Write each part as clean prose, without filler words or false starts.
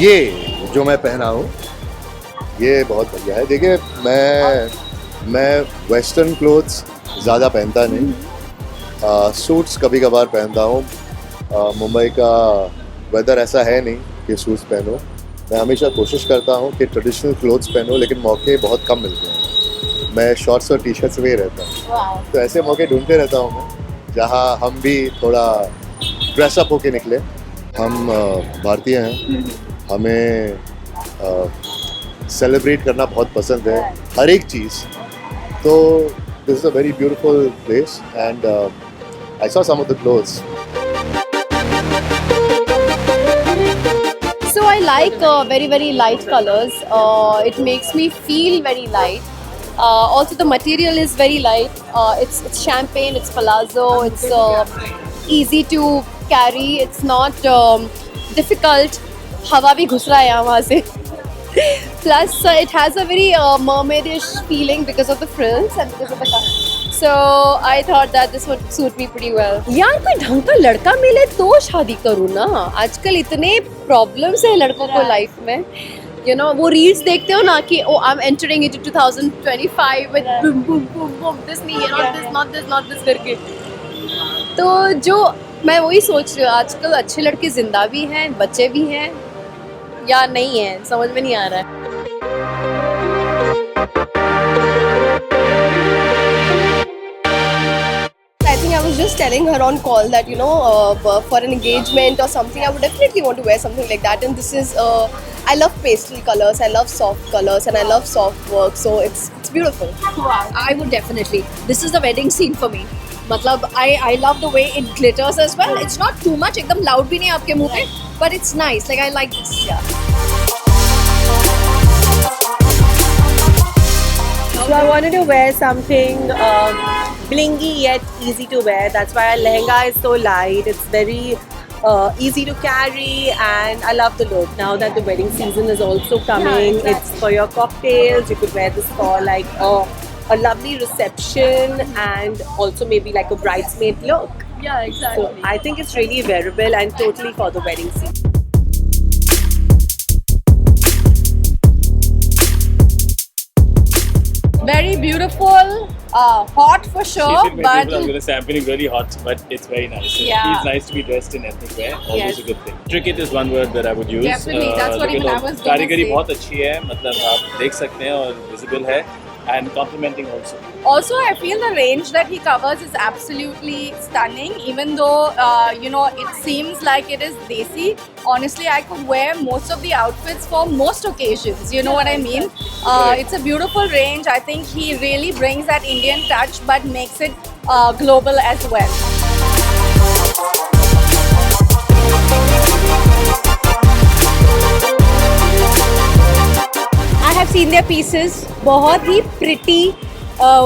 ये जो मैं पहना हूँ ये बहुत बढ़िया है। देखिए मैं वेस्टर्न क्लोथ्स ज़्यादा पहनता नहीं, सूट्स कभी कभार पहनता हूँ। मुंबई का वेदर ऐसा है नहीं कि सूट्स पहनो। मैं हमेशा कोशिश करता हूँ कि ट्रेडिशनल क्लोथ्स पहनो, लेकिन मौके बहुत कम मिलते हैं। मैं शॉर्ट्स और टी शर्ट्स में ही रहता हूँ, तो ऐसे मौके ढूंढते रहता हूँ मैं जहाँ हम भी थोड़ा ड्रेसअप होके निकले। हम भारतीय हैं, हमें सेलिब्रेट करना बहुत पसंद है, हर एक चीज़। तो this is a very beautiful place and I saw some of the clothes. So I like very light colors. It makes me feel very light. Also the material is very light. It's champagne, it's palazzo, it's easy to carry. It's not difficult. हवा भी घुस रहा है यहाँ वहाँ से. Plus it has a very mermaidish feeling because of the frills and because of the color. So I thought that this would suit me pretty well. यार कोई ढंग का लड़का मिले तो शादी करूँ ना. आजकल इतने प्रॉब्लम्स हैं लड़कों को लाइफ में. You know, वो रील्स देखते हो ना कि oh I'm entering into 2025 with boom boom boom boom this नहीं not this करके. तो जो मैं वही सोच रही हूँ, आजकल अच्छे लड़के जिंदा भी हैं, बच्चे भी हैं या नहीं है, समझ में नहीं आ रहा है. I think I was just telling her on call that for an engagement or something I would definitely want to wear something like that. And this is I love pastel colors, I love soft colors, and I love soft work, so it's beautiful. Wow. I would definitely. This is the wedding scene for me. मतलब I love the way it glitters as well. It's not too much, एकदम loud भी नहीं आपके मुंह पे, but it's nice. Like I like this. Yeah. So I wanted to wear something blingy yet easy to wear. That's why our lehenga is so light. It's very easy to carry, and I love the look. Now that the wedding season is also coming, exactly. It's for your cocktails. You could wear this for like a lovely reception and also maybe like a bridesmaid look. Yeah, exactly. So I think it's really wearable and totally for the wedding season. Very beautiful, hot for sure, But but I'm gonna say I'm feeling really hot, but it's very nice. Yeah. It's nice to be dressed in ethnic wear. Always Yes. a good thing. Intricate is one word that I would use. Definitely, that's what even I was gonna कारीगरी say. बहुत अच्छी है, मतलब आप देख सकते हैं और visible है, and complimenting also. also I feel the range that he covers is absolutely stunning. Even though it seems like it is desi, honestly I could wear most of the outfits for most occasions. You know what I mean? It's a beautiful range. I think he really brings that Indian touch, but makes it global as well. I have seen their pieces. बहुत ही pretty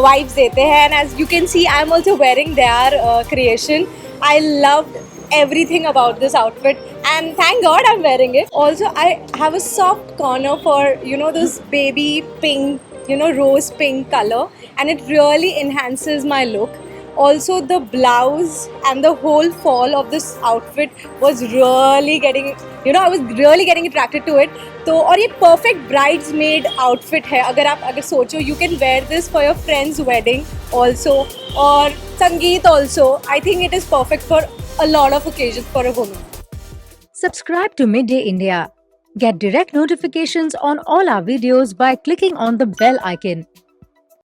vibes देते हैं, and as you can see, I'm also wearing their creation. I loved everything about this outfit, and thank God I'm wearing it. Also, I have a soft corner for this baby pink, rose pink color, and it really enhances my look. Also, the blouse and the whole fall of this outfit was really getting, I was really getting attracted to it. तो और ये perfect bridesmaid outfit है. अगर सोचो, you can wear this for your friend's wedding also, और संगीत also. I think it is perfect for a lot of occasions for a woman. Subscribe to Midday India. Get direct notifications on all our videos by clicking on the bell icon.